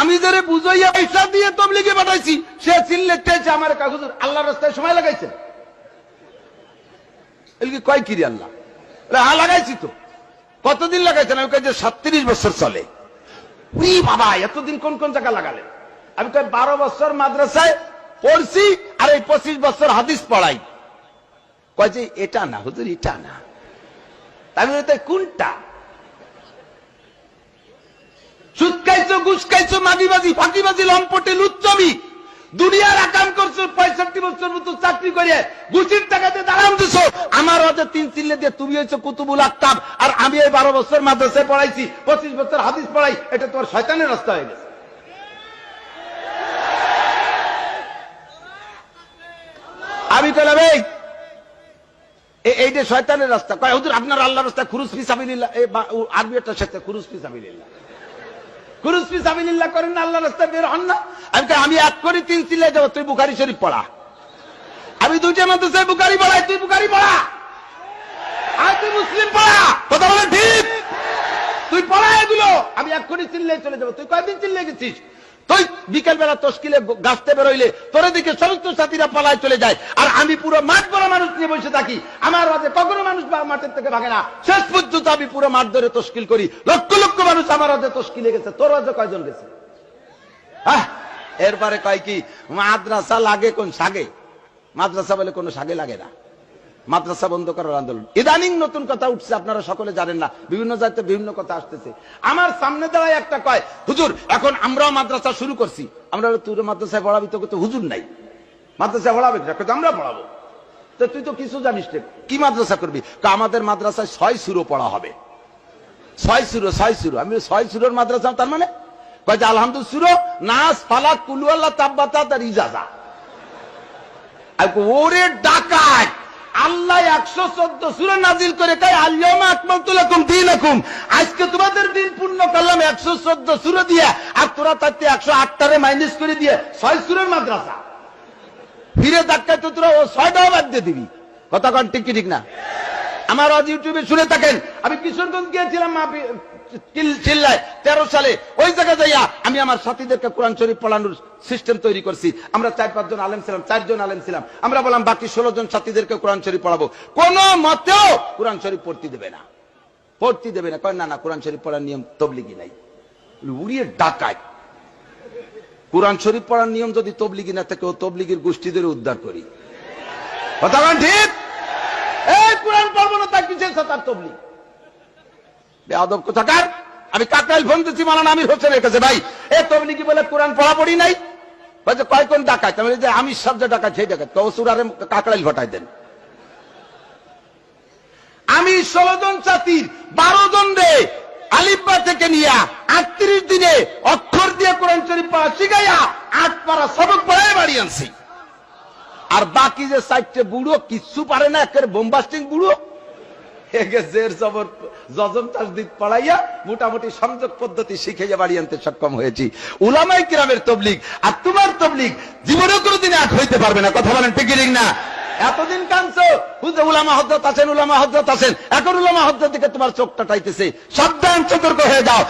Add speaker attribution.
Speaker 1: আমি যারে বুঝাইয়া পয়সা দিয়ে তবলিগে পাঠাইছি সে সিলেট চাইছে আমার হুজুর আল্লাহর রাস্তায় সময় লাগাইছেন এলকি কয় কি রে আল্লাহ হ্যাঁ লাগাইছি তো কতদিন লাগাইছেন আমি কই যে 37 বছর চলে উই বাবা এতদিন কোন কোন জায়গা লাগালেন আমি কই 12 বছর মাদ্রাসায় পড়ছি আর এই 25 বছর হাদিস পড়াই কয় যে এটা না হুজুর এটা না আমি বলি কোনটা সুদ খাইছো ঘুষ খাইছো মাগিবাজি ফাঁকিবাজি লম্পটে লুচ্চমি দুনিয়ার আকাম করছো 65 বছর মতো চাকরি করে ঘুষির টাকাতে দাঁড়াম দিছো আমার রাজে 3 চিল্লে দিয়ে তুমি হইছো কুতুবুল আকতাব আর আমি এই 12 বছর মাদ্রাসায় পড়াইছি 25 বছর হাদিস পড়াই এটা তোমার শয়তানের রাস্তা হয়ে গেছে আমি কইলাম এই যে শয়তানের রাস্তা কয় হুজুর আপনার আল্লাহর রাস্তায় খুরুজ ফি সাবিলিল্লাহ এই আরবি একটা সাথে খুরুজ ফি সাবিলিল্লাহ খুরুজ ফি সাবিলিল্লাহ করেন না আল্লাহর রাস্তায় বের হন না আমি এক করে 3 চিল্লে যাব তুই বুখারী শরীফ পড়া আমি দুইটা মাদ্রাসায় বুখারী পড়াই তুই বুখারী পড়া আর তুই মুসলিম পড়া কথা বলে ঠিক তুই পড়া এগুলো আমি এক করে চিল্লে চলে যাব তুই কয়দিন চিল্লে গেছিস তুই বিকেল বেলা তশকিলে গাছতে বেরোইলে তোর দিকে সমস্ত সাথীরা পালায় চলে যায় আর আমি পুরো মাঠ ভরা মানুষ নিয়ে বসে থাকি আমার রাতে কখনো মানুষ মাঠের থেকে ভাগে না শেষ পর্যন্ত আমি পুরো মাঠ ধরে তশকিল করি লক্ষ লক্ষ মানুষ আমার রাতে তশকিলে গেছে তোর রাতে কয়জন গেছে এরপরে কয় কি মাদ্রাসা লাগে কোন সাগে মাদ্রাসা বলে কোন সাগে লাগে না মাদ্রাসা বন্ধ করার আন্দোলন ইদানিং নতুন কথা উঠছে আপনারা সকলে জানেন না বিভিন্ন জায়গাতে বিভিন্ন কথা আসতেছে আমার সামনে দাঁড়ায় একটা কয় হুজুর এখন আমরাও মাদ্রাসা শুরু করছি আমরা তুই মাদ্রাসায় পড়াবি তোকে তো হুজুর নাই মাদ্রাসায় পড়াবি আমরা পড়াবো তো তুই তো কিছু জানিস না কি মাদ্রাসা করবি আমাদের মাদ্রাসায় 6 সুরো পড়া হবে 6 সুরো আমি 6 সুরোর মাদ্রাসা তার মানে কয় যে আলহামদুলিল্লাহ সুরো নাস ফালাক কুলু আল্লাহ তাব্বাতা তার ইজাজা ওরে ডাকাত আল্লাহ 114 সূরা নাজিল করে কয় আল-ইয়াওমা আকমালতু লাকুম দীনাকুম আজকে তোমাদের দিন পূর্ণ করলাম 114 সূরা দিয়ে আর তোরা তাতে 108 টারে মাইনাস করে দিয়ে 6 সূরার মাদ্রাসা ফিরে ধাক্কায় তো তোরা ও 6টাও বাদ দিয়ে দিবি কথা কোন ঠিক কি ঠিক না আমার আজ ইউটিউবে শুনে থাকেন আমি কিশোরগঞ্জ গিয়েছিলাম চিল্লায় 13 সালে ওই জায়গা যাইয়া আমি আমার সাথীদেরকে কোরআন শরীফ পড়ানোর সিস্টেম তৈরি করছি আমরা 4-5 জন আলেম ছিলাম 4 জন আলেম ছিলাম আমরা বললাম বাকি 16 জন সাথীদেরকে কোরআন শরীফ পড়াবো কোন মতেও কোরআন শরীফ পড়তে দেবে না কয় না কোরআন শরীফ পড়ার নিয়ম তবলিগি নাই উড়িয়ে ডাকায় কোরআন শরীফ পড়ার নিয়ম যদি তবলিগি না থাকে ও তবলিগির গোষ্ঠীদের উদ্ধার করি কথা বলেন ঠিক এই কোরআন পড়বো না তার কিসের সাথে তবলিগ বেয়াদব কোথাকার আমি কাকরাইল ফোন দিচ্ছি মাওলানা আমির হোসেনের কাছে ভাই এ তবলিগি বলে কোরআন পড়া পড়ি নাই বলছে কয় কোন ডাকাত আমি যে আমি শব্দ ডাকাত সেই ডাকাত তো সুরারে কাকরাইল ফটাই দেন আমি 16 জন সাথীর 12 জন রে আলিফবা থেকে নিয়া 38 দিনে অক্ষর দিয়ে কোরআন শরীফ পড়া শিখাইয়া 8 পারা সবক পড়ায় বাড়ি আনছি আর বাকি যে 4টে বুড়ো কিচ্ছু পারে না একের বোমবাস্টিং বুড়ো মোটামুটি সংযোগ পদ্ধতি শিখে বাড়ি আনতে সক্ষম হয়েছি উলামায়ে কিরামের তবলিগ আর তোমার তবলিগ জীবনে কোনোদিন এক হইতে পারবে না কথা বলেন ঠিক না এতদিন কাঁদছো হুজুর উলামা হযরত আছেন এখন উলামা হযরত দিকে তোমার চোখটা টাইতেছে সাবধান সতর্ক হয়ে যাও